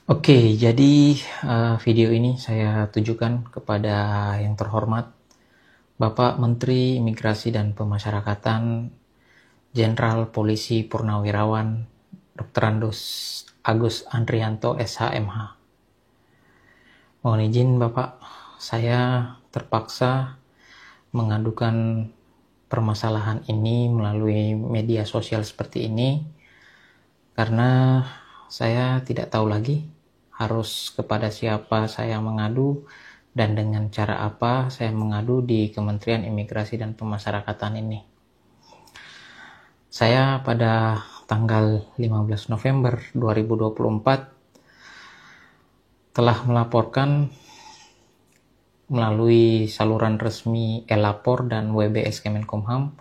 Oke, jadi video ini saya tujukan kepada yang terhormat Bapak Menteri Imigrasi dan Pemasyarakatan Jenderal Polisi Purnawirawan Dr. Andos Agus Andrianto SH.MH. Mohon izin Bapak, saya terpaksa mengadukan permasalahan ini melalui media sosial seperti ini karena saya tidak tahu lagi harus kepada siapa saya mengadu dan dengan cara apa saya mengadu di Kementerian Imigrasi dan Pemasyarakatan ini. Saya pada tanggal 15 November 2024 telah melaporkan melalui saluran resmi e-lapor dan WBS Kemenkumham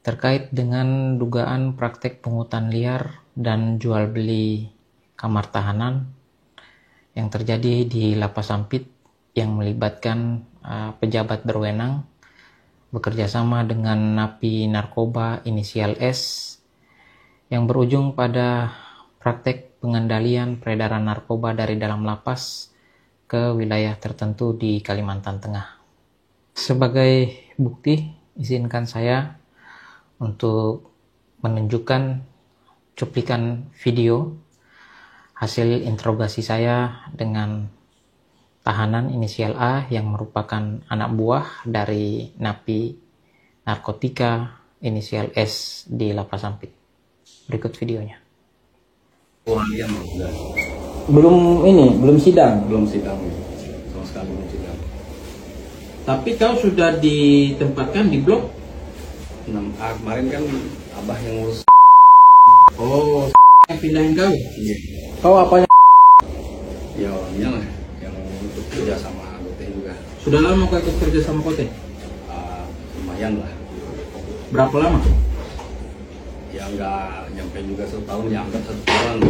terkait dengan dugaan praktek pungutan liar dan jual beli kamar tahanan yang terjadi di Lapas Sampit yang melibatkan pejabat berwenang bekerjasama dengan napi narkoba inisial S yang berujung pada praktek pengendalian peredaran narkoba dari dalam lapas ke wilayah tertentu di Kalimantan Tengah. Sebagai bukti, izinkan saya untuk menunjukkan cuplikan video hasil interogasi saya dengan tahanan inisial A yang merupakan anak buah dari napi narkotika inisial S di Lapas Sampit. Berikut videonya. Belum sidang. Belum sidang, sama sekali belum sidang. Tapi kau sudah ditempatkan di blok 6A kemarin kan abah yang ngurus. Oh, yang pindahin kau. Iya. Kau apanya? Ya orangnya lah yang untuk kerja sama Kote juga. Sudah lama kau ikut kerja sama Kote? Lumayan lah. Berapa lama? Ya nggak nyampe juga 1 tahun, ya anggap 1 tahun.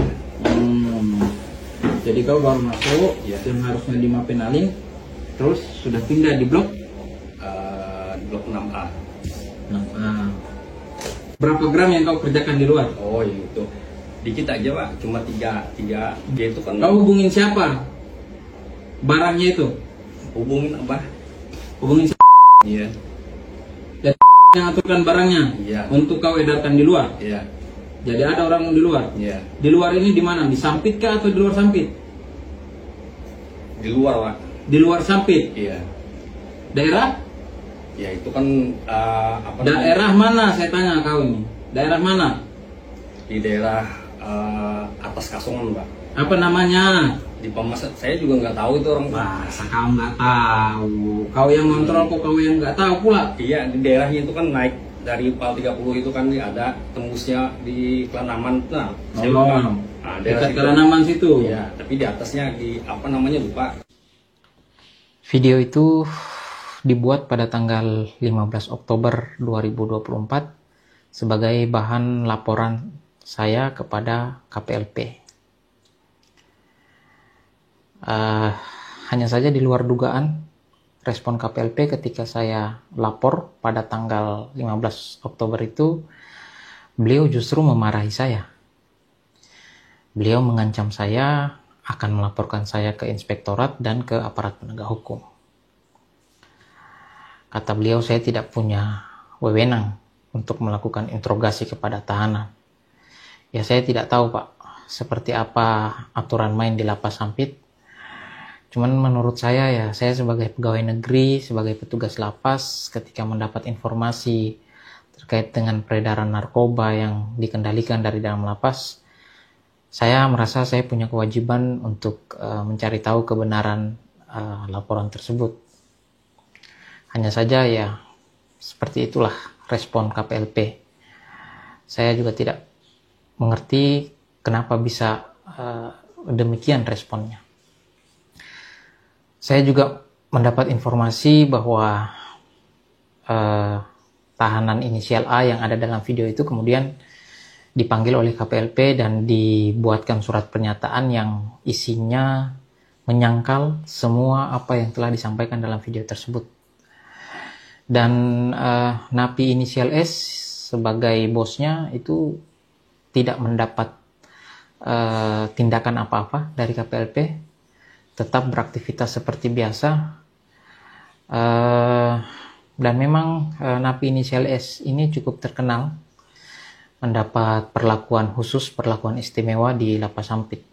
Jadi kau baru masuk, Iya. yang harusnya di Mapenalin, terus sudah pindah di blok? Di blok 6A. Nah, berapa gram yang kau kerjakan di luar? Oh itu dikit aja pak, cuma tiga dia itu kan. Kau hubungin siapa? Barangnya itu? Hubungin abah. Hubungin siapa? Iya. Dan yang aturkan barangnya? Iya. Untuk kau edarkan di luar? Iya. Jadi ada orang di luar? Iya. Di luar ini di mana? Di Sampit kah atau di luar Sampit? Di luar pak. Di luar Sampit. Iya. Daerah? Ya itu kan apa namanya? Daerah mana saya tanya kau ini? Daerah mana? Di daerah atas Kasongan pak. Apa namanya? Di Pamas, saya juga nggak tahu itu orang. Masa kau nggak tahu? Kau yang kontrol kok kau yang nggak tahu pula? Iya, di daerahnya itu kan naik dari PAL 30 itu kan ada tembusnya di Kelanaman. Nah, saya lupa. Nah, Dekat situ. Kelanaman situ. Iya, tapi di atasnya di apa namanya lupa. Video itu dibuat pada tanggal 15 Oktober 2024 sebagai bahan laporan saya kepada KPLP. Hanya saja di luar dugaan respon KPLP ketika saya lapor pada tanggal 15 Oktober itu, beliau justru memarahi saya. Beliau mengancam saya akan melaporkan saya ke inspektorat dan ke aparat penegak hukum. Kata beliau, saya tidak punya wewenang untuk melakukan interogasi kepada tahanan. Ya saya tidak tahu Pak, seperti apa aturan main di Lapas Sampit. Cuman menurut saya ya, saya sebagai pegawai negeri, sebagai petugas lapas, ketika mendapat informasi terkait dengan peredaran narkoba yang dikendalikan dari dalam lapas, saya merasa saya punya kewajiban untuk mencari tahu kebenaran laporan tersebut. Hanya saja ya, seperti itulah respon KPLP. Saya juga tidak mengerti kenapa bisa demikian responnya. Saya juga mendapat informasi bahwa tahanan inisial A yang ada dalam video itu kemudian dipanggil oleh KPLP dan dibuatkan surat pernyataan yang isinya menyangkal semua apa yang telah disampaikan dalam video tersebut. Dan napi inisial S sebagai bosnya itu tidak mendapat tindakan apa-apa dari KPLP, tetap beraktivitas seperti biasa. Dan memang napi inisial S ini cukup terkenal mendapat perlakuan khusus, perlakuan istimewa di Lapas Sampit.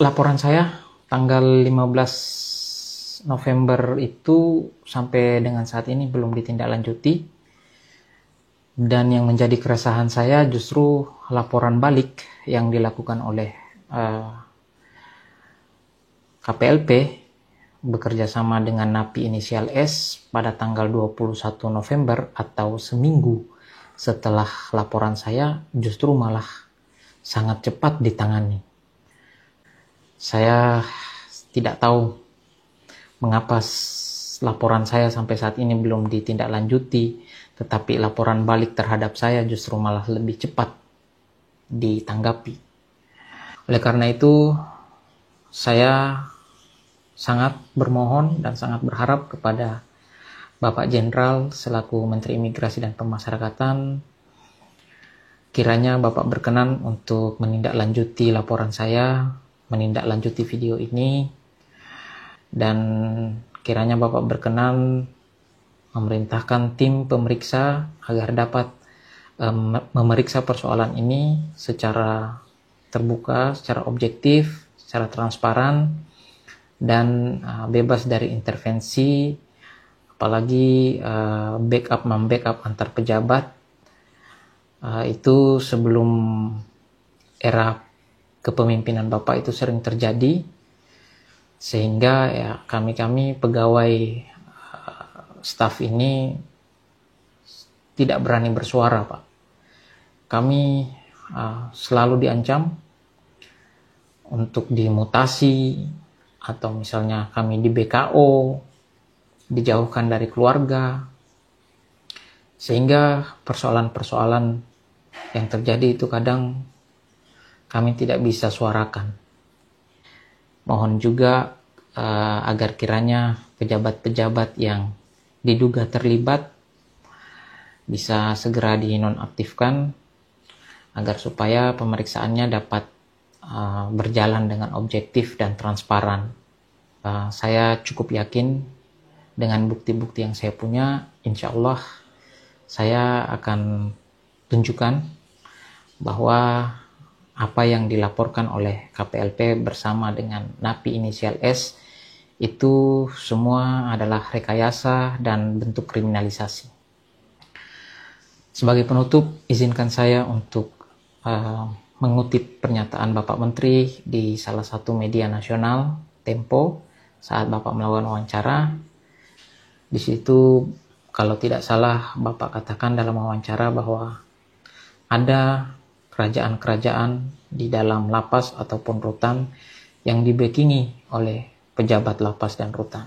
Laporan saya tanggal 15 November itu sampai dengan saat ini belum ditindaklanjuti. Dan yang menjadi keresahan saya justru laporan balik yang dilakukan oleh KPLP bekerja sama dengan napi inisial S pada tanggal 21 November atau seminggu setelah laporan saya justru malah sangat cepat ditangani. Saya tidak tahu mengapa laporan saya sampai saat ini belum ditindaklanjuti, tetapi laporan balik terhadap saya justru malah lebih cepat ditanggapi. Oleh karena itu, saya sangat bermohon dan sangat berharap kepada Bapak Jenderal selaku Menteri Imigrasi dan Pemasyarakatan, kiranya Bapak berkenan untuk menindaklanjuti laporan saya, menindaklanjuti video ini, dan kiranya Bapak berkenan memerintahkan tim pemeriksa agar dapat memeriksa persoalan ini secara terbuka, secara objektif, secara transparan, dan bebas dari intervensi, apalagi backup antar pejabat. Itu sebelum era kepemimpinan Bapak itu sering terjadi, sehingga ya kami pegawai staf ini tidak berani bersuara, Pak. Kami selalu diancam untuk dimutasi, atau misalnya kami di BKO, dijauhkan dari keluarga, sehingga persoalan-persoalan yang terjadi itu kadang kami tidak bisa suarakan. Mohon juga agar kiranya pejabat-pejabat yang diduga terlibat bisa segera dinonaktifkan agar supaya pemeriksaannya dapat berjalan dengan objektif dan transparan. Saya cukup yakin dengan bukti-bukti yang saya punya, insya Allah saya akan tunjukkan bahwa apa yang dilaporkan oleh KPLP bersama dengan napi inisial S itu semua adalah rekayasa dan bentuk kriminalisasi. Sebagai penutup, izinkan saya untuk mengutip pernyataan Bapak Menteri di salah satu media nasional, Tempo, saat Bapak melakukan wawancara. Di situ, kalau tidak salah, Bapak katakan dalam wawancara bahwa ada kerajaan-kerajaan di dalam lapas ataupun rutan yang dibackingi oleh pejabat lapas dan rutan.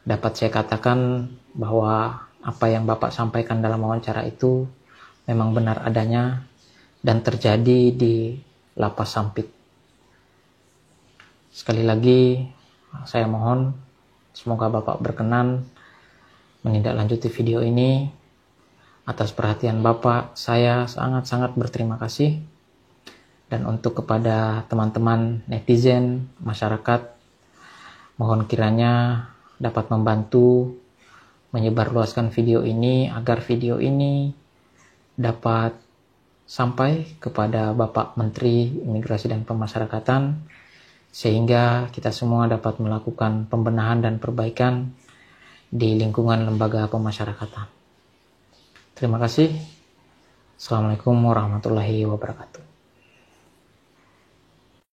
Dapat saya katakan bahwa apa yang Bapak sampaikan dalam wawancara itu memang benar adanya dan terjadi di Lapas Sampit. Sekali lagi saya mohon semoga Bapak berkenan menindaklanjuti video ini. Atas perhatian Bapak, saya sangat-sangat berterima kasih. Dan untuk kepada teman-teman netizen, masyarakat, mohon kiranya dapat membantu menyebarluaskan video ini agar video ini dapat sampai kepada Bapak Menteri Imigrasi dan Pemasyarakatan, sehingga kita semua dapat melakukan pembenahan dan perbaikan di lingkungan lembaga pemasyarakatan. Terima kasih. Assalamualaikum warahmatullahi wabarakatuh.